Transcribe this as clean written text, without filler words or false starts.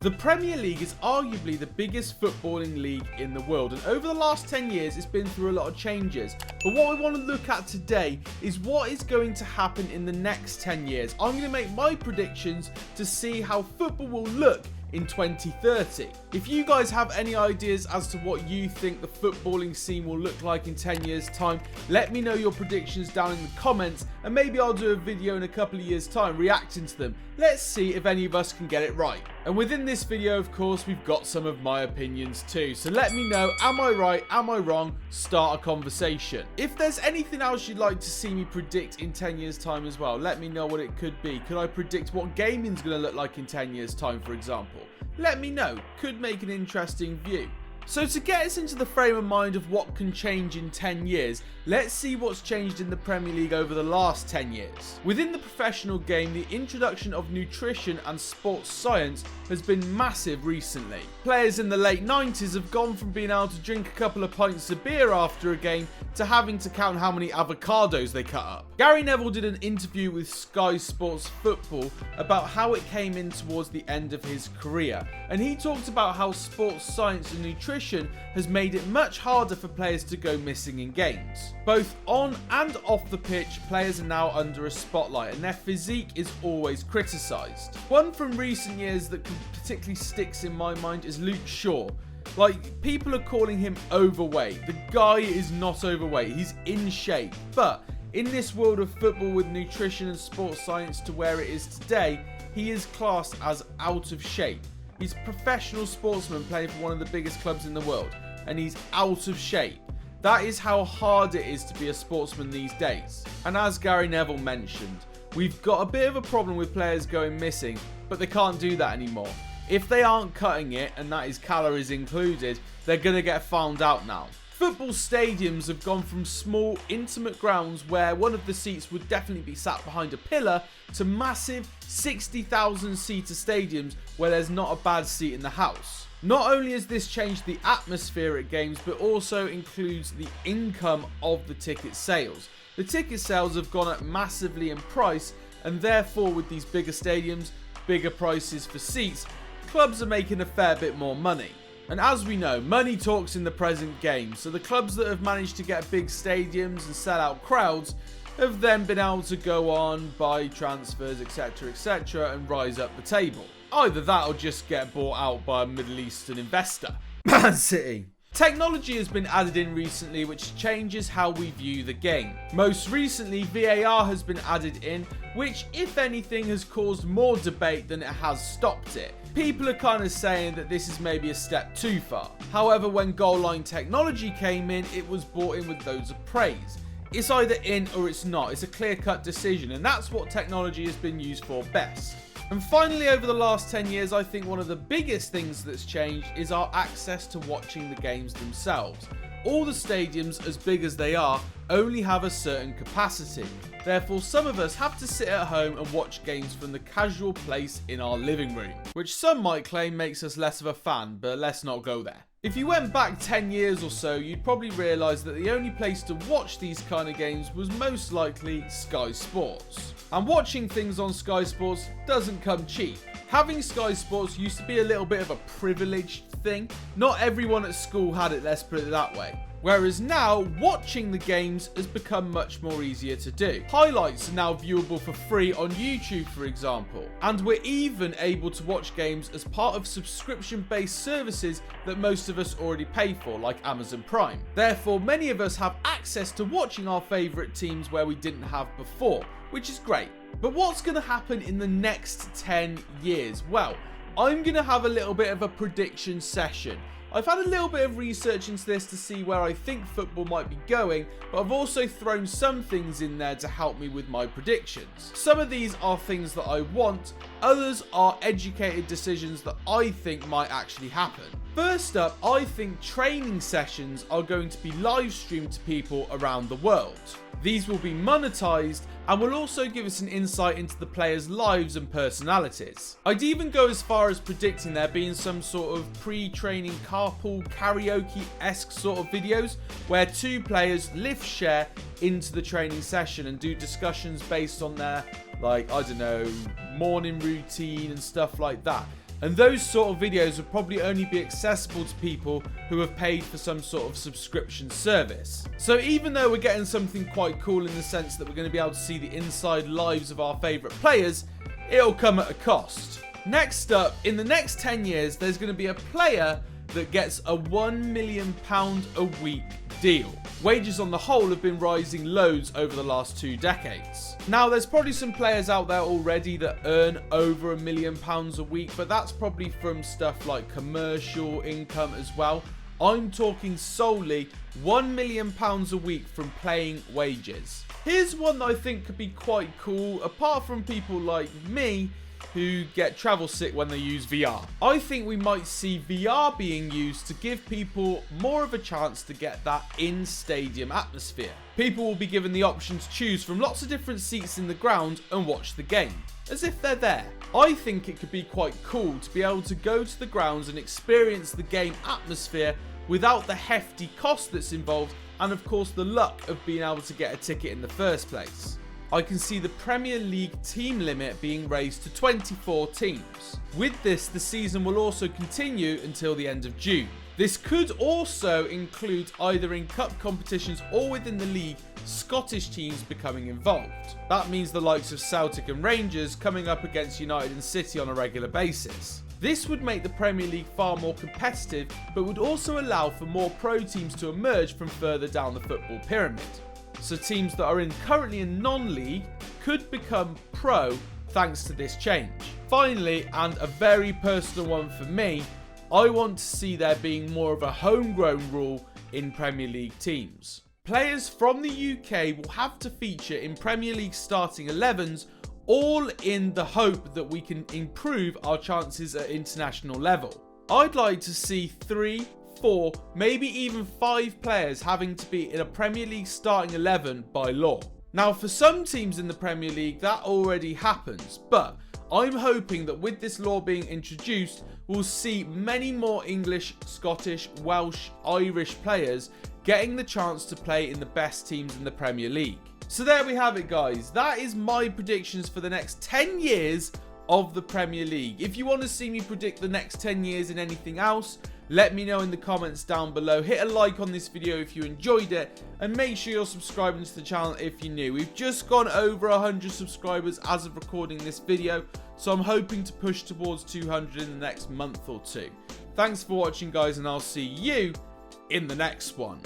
The Premier League is arguably the biggest footballing league in the world, and over the last 10 years it's been through a lot of changes. But what we want to look at today is what is going to happen in the next 10 years. I'm going to make my predictions to see how football will look in 2030. If you guys have any ideas as to what you think the footballing scene will look like in 10 years time, let me know your predictions down in the comments, and maybe I'll do a video in a couple of years time reacting to them. Let's see if any of us can get it right. And within this video, of course, we've got some of my opinions too, so let me know, am I right, am I wrong? Start a conversation. If there's anything else you'd like to see me predict in 10 years time as well, let me know what it could be. Could I predict what gaming's going to look like in 10 years time, for example? Let me know, could make an interesting view. So to get us into the frame of mind of what can change in 10 years, let's see what's changed in the Premier League over the last 10 years. Within the professional game, the introduction of nutrition and sports science has been massive recently. Players in the late 90s have gone from being able to drink a couple of pints of beer after a game to having to count how many avocados they cut up. Gary Neville did an interview with Sky Sports Football about how it came in towards the end of his career, and he talked about how sports science and nutrition has made it much harder for players to go missing in games. Both on and off the pitch, players are now under a spotlight and their physique is always criticised. One from recent years that particularly sticks in my mind is Luke Shaw. Like, people are calling him overweight. The guy is not overweight, he's in shape. But in this world of football with nutrition and sports science to where it is today, he is classed as out of shape. He's a professional sportsman playing for one of the biggest clubs in the world, and he's out of shape. That is how hard it is to be a sportsman these days. And as Gary Neville mentioned, we've got a bit of a problem with players going missing, but they can't do that anymore. If they aren't cutting it, and that is calories included, they're going to get found out now. Football stadiums have gone from small, intimate grounds where one of the seats would definitely be sat behind a pillar to massive 60,000 seater stadiums where there's not a bad seat in the house. Not only has this changed the atmosphere at games, but also includes the income of the ticket sales. The ticket sales have gone up massively in price, and therefore with these bigger stadiums, bigger prices for seats, clubs are making a fair bit more money. And as we know, money talks in the present game, so the clubs that have managed to get big stadiums and sell out crowds have then been able to go on, buy transfers, etc, and rise up the table. Either that or just get bought out by a Middle Eastern investor. Man City. Technology has been added in recently which changes how we view the game. Most recently, VAR has been added in, which if anything has caused more debate than it has stopped it. People are kind of saying that this is maybe a step too far. However, when goal line technology came in, it was brought in with loads of praise. It's either in or it's not. It's a clear-cut decision, and that's what technology has been used for best. And finally, over the last 10 years, I think one of the biggest things that's changed is our access to watching the games themselves. All the stadiums, as big as they are, only have a certain capacity. Therefore, some of us have to sit at home and watch games from the casual place in our living room, which some might claim makes us less of a fan, but let's not go there. If you went back 10 years or so, you'd probably realise that the only place to watch these kind of games was most likely Sky Sports. And watching things on Sky Sports doesn't come cheap. Having Sky Sports used to be a little bit of a privileged thing. Not everyone at school had it, let's put it that way. Whereas now, watching the games has become much more easier to do. Highlights are now viewable for free on YouTube, for example. And we're even able to watch games as part of subscription-based services that most of us already pay for, like Amazon Prime. Therefore, many of us have access to watching our favourite teams where we didn't have before, which is great. But what's going to happen in the next 10 years? Well, I'm going to have a little bit of a prediction session. I've had a little bit of research into this to see where I think football might be going, but I've also thrown some things in there to help me with my predictions. Some of these are things that I want, others are educated decisions that I think might actually happen. First up, I think training sessions are going to be live streamed to people around the world. These will be monetized and will also give us an insight into the players' lives and personalities. I'd even go as far as predicting there being some sort of pre-training carpool karaoke-esque sort of videos where two players live share into the training session and do discussions based on their, like, I don't know, morning routine and stuff like that. And those sort of videos would probably only be accessible to people who have paid for some sort of subscription service. So even though we're getting something quite cool in the sense that we're going to be able to see the inside lives of our favourite players, it'll come at a cost. Next up, in the next 10 years, there's going to be a player that gets a £1 million a week deal. Wages on the whole have been rising loads over the last 2 decades. Now, there's probably some players out there already that earn over £1 million a week, but that's probably from stuff like commercial income as well. I'm talking solely £1 million a week from playing wages. Here's one that I think could be quite cool, apart from people like me who get travel sick when they use VR. I think we might see VR being used to give people more of a chance to get that in-stadium atmosphere. People will be given the option to choose from lots of different seats in the ground and watch the game, as if they're there. I think it could be quite cool to be able to go to the grounds and experience the game atmosphere without the hefty cost that's involved, and of course the luck of being able to get a ticket in the first place. I can see the Premier League team limit being raised to 24 teams. With this, the season will also continue until the end of June. This could also include, either in cup competitions or within the league, Scottish teams becoming involved. That means the likes of Celtic and Rangers coming up against United and City on a regular basis. This would make the Premier League far more competitive, but would also allow for more pro teams to emerge from further down the football pyramid. So teams that are currently in non-league could become pro thanks to this change. Finally, and a very personal one for me, I want to see there being more of a homegrown rule in Premier League teams. Players from the UK will have to feature in Premier League starting 11s, all in the hope that we can improve our chances at international level. I'd like to see 3, 4, maybe even 5 players having to be in a Premier League starting 11 by law. Now, for some teams in the Premier League, that already happens, but I'm hoping that with this law being introduced, we'll see many more English, Scottish, Welsh, Irish players getting the chance to play in the best teams in the Premier League. So there we have it, guys. That is my predictions for the next 10 years of the Premier League. If you want to see me predict the next 10 years in anything else, let me know in the comments down below. Hit a like on this video if you enjoyed it, and make sure you're subscribing to the channel if you're new. We've just gone over 100 subscribers as of recording this video, so I'm hoping to push towards 200 in the next month or two. Thanks for watching, guys, and I'll see you in the next one.